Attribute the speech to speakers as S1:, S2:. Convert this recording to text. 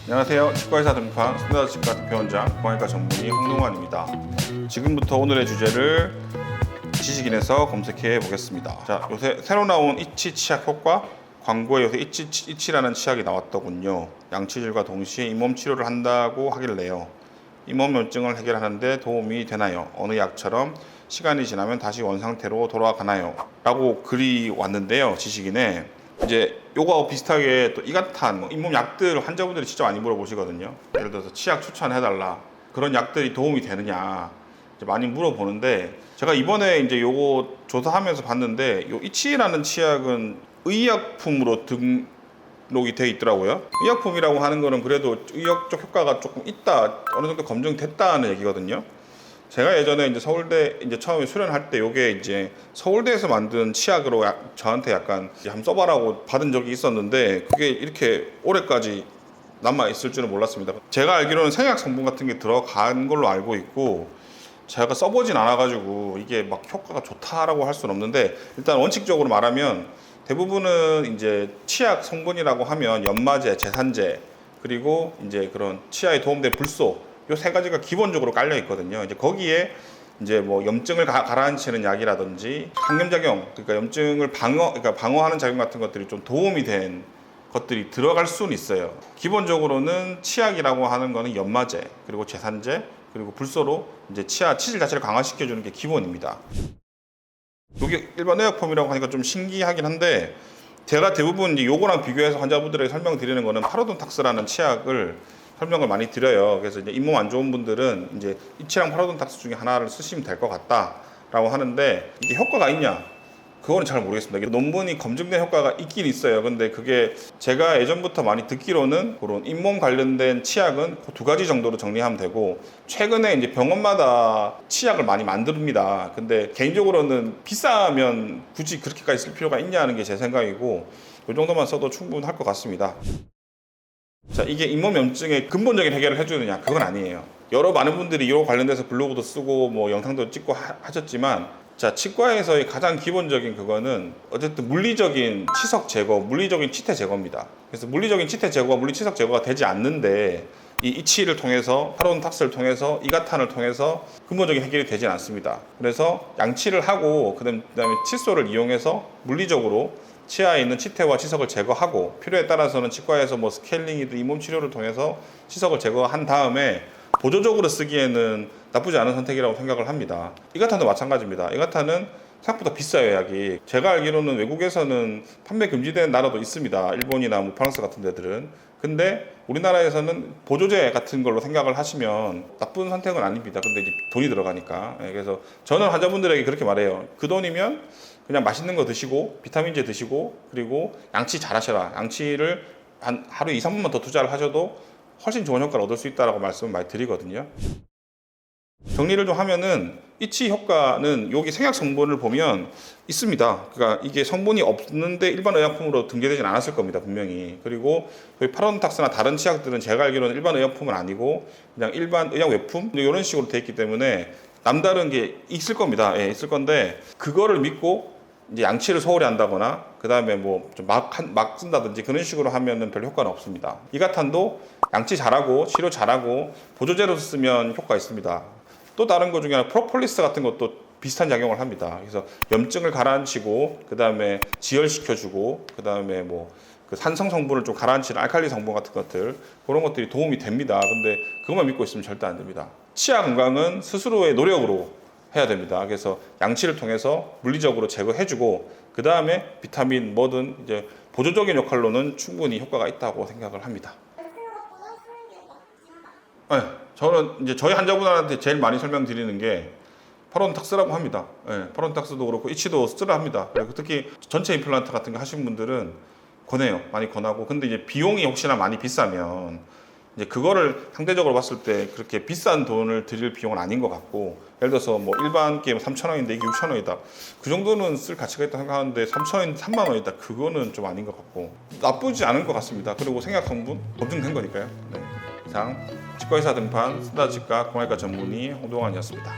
S1: 안녕하세요. 치과의사 등판 스탠다드치과 대표원장 공안과 전문의 홍동환입니다. 지금부터 오늘의 주제를 지식인에서 검색해 보겠습니다. 자, 요새 새로 나온 이치 치약 효과 광고에 요새 이치라는 치약이 나왔더군요. 양치질과 동시에 잇몸 치료를 한다고 하길래요. 잇몸염증을 해결하는데 도움이 되나요? 어느 약처럼 시간이 지나면 다시 원상태로 돌아가나요? 라고 글이 왔는데요. 지식인에 이제 요거하고 비슷하게 또 이같한 잇몸 약들 환자분들이 진짜 많이 물어보시거든요. 예를 들어서 치약 추천해달라, 그런 약들이 도움이 되느냐 이제 많이 물어보는데, 제가 이번에 이제 요거 조사하면서 봤는데 요 이치라는 치약은 의약품으로 등록이 돼 있더라고요. 의약품이라고 하는 거는 그래도 의학적 효과가 조금 있다, 어느 정도 검증됐다는 얘기거든요. 제가 예전에 이제 서울대 이제 처음에 수련할 때 요게 이제 서울대에서 만든 치약으로 저한테 약간 한번 써봐라고 받은 적이 있었는데, 그게 이렇게 오래까지 남아 있을 줄은 몰랐습니다. 제가 알기로는 생약 성분 같은 게 들어간 걸로 알고 있고, 제가 써보진 않아가지고 이게 막 효과가 좋다라고 할 수는 없는데, 일단 원칙적으로 말하면 대부분은 이제 치약 성분이라고 하면 연마제, 제산제, 그리고 이제 그런 치아에 도움될 불소, 요 세 가지가 기본적으로 깔려 있거든요. 이제 거기에 이제 뭐 염증을 가라앉히는 약이라든지 항염작용, 그러니까 염증을 그러니까 방어하는 작용 같은 것들이 좀 도움이 된 것들이 들어갈 수는 있어요. 기본적으로는 치약이라고 하는 거는 연마제, 그리고 제산제, 그리고 불소로 이제 치아 치질 자체를 강화시켜 주는 게 기본입니다. 이게 일반 의약품이라고 하니까 좀 신기하긴 한데, 제가 대부분 이제 요거랑 비교해서 환자분들에게 설명드리는 거는 파로돈탁스라는 치약을 설명을 많이 드려요. 그래서 이제 잇몸 안 좋은 분들은 이제 이치랑 파로돈탁스 중에 하나를 쓰시면 될 것 같다라고 하는데, 이게 효과가 있냐? 그거는 잘 모르겠습니다. 이게 논문이 검증된 효과가 있긴 있어요. 근데 그게 제가 예전부터 많이 듣기로는 그런 잇몸 관련된 치약은 그 두 가지 정도로 정리하면 되고, 최근에 이제 병원마다 치약을 많이 만듭니다. 근데 개인적으로는 비싸면 굳이 그렇게까지 쓸 필요가 있냐는 게 제 생각이고, 이 정도만 써도 충분할 것 같습니다. 자, 이게 잇몸염증의 근본적인 해결을 해주느냐? 그건 아니에요. 여러 많은 분들이 이거 관련돼서 블로그도 쓰고 뭐 영상도 찍고 하셨지만, 자, 치과에서의 가장 기본적인 그거는 어쨌든 물리적인 치석 제거, 물리적인 치태 제거입니다. 그래서 물리적인 치태 제거가 물리치석 제거가 되지 않는데, 이 이치를 통해서, 파로돈탁스를 통해서, 이가탄을 통해서 근본적인 해결이 되진 않습니다. 그래서 양치를 하고 그다음에 칫솔을 이용해서 물리적으로 치아에 있는 치태와 치석을 제거하고, 필요에 따라서는 치과에서 뭐 스케일링이든 잇몸 치료를 통해서 치석을 제거한 다음에 보조적으로 쓰기에는 나쁘지 않은 선택이라고 생각을 합니다. 이가탄도 마찬가지입니다. 이가탄은 생각보다 비싸요, 약이. 제가 알기로는 외국에서는 판매 금지된 나라도 있습니다. 일본이나 뭐 프랑스 같은 데들은. 근데 우리나라에서는 보조제 같은 걸로 생각을 하시면 나쁜 선택은 아닙니다. 근데 이제 돈이 들어가니까. 그래서 저는 환자분들에게 그렇게 말해요. 그 돈이면 그냥 맛있는 거 드시고 비타민제 드시고, 그리고 양치 잘 하셔라. 양치를 한 하루에 2, 3분만 더 투자를 하셔도 훨씬 좋은 효과를 얻을 수 있다고 말씀을 많이 드리거든요. 정리를 좀 하면은 이치 효과는 여기 생약 성분을 보면 있습니다. 그러니까 이게 성분이 없는데 일반 의약품으로 등재되진 않았을 겁니다, 분명히. 그리고 거의 파로돈탁스나 다른 치약들은 제가 알기로는 일반 의약품은 아니고 그냥 일반 의약 외품 이런 식으로 돼 있기 때문에 남다른 게 있을 겁니다. 예, 있을 건데, 그거를 믿고 이제 양치를 소홀히 한다거나 그 다음에 뭐 좀 막 쓴다든지 그런 식으로 하면은 별 효과는 없습니다. 이가탄도 양치 잘하고 치료 잘하고 보조제로 쓰면 효과 있습니다. 또 다른 것 중에 하나 프로폴리스 같은 것도 비슷한 작용을 합니다. 그래서 염증을 가라앉히고 그 다음에 지혈시켜주고 그 다음에 뭐 그 산성 성분을 좀 가라앉히는 알칼리 성분 같은 것들, 그런 것들이 도움이 됩니다. 근데 그것만 믿고 있으면 절대 안 됩니다. 치아 건강은 스스로의 노력으로 해야 됩니다. 그래서 양치를 통해서 물리적으로 제거해주고 그 다음에 비타민 뭐든 이제 보조적인 역할로는 충분히 효과가 있다고 생각을 합니다. 네, 저는 이제 저희 환자분들한테 제일 많이 설명드리는 게 파로돈탁스라고 합니다. 네, 파로돈탁스도 그렇고 이치도 쓰라 합니다. 그리고 특히 전체 임플란트 같은 거 하신 분들은 권해요. 많이 권하고. 근데 이제 비용이 혹시나 많이 비싸면 이제 그거를 상대적으로 봤을 때 그렇게 비싼 돈을 들일 비용은 아닌 것 같고, 예를 들어서 뭐 일반 게임 3,000원인데 이게 6,000원이다. 그 정도는 쓸 가치가 있다고 생각하는데 3,000원인데 3만 원이다. 그거는 좀 아닌 것 같고 나쁘지 않은 것 같습니다. 그리고 생약 성분 검증된 거니까요. 네. 이상 치과의사 등판 스타치과 공안과 전문의 홍동환이었습니다.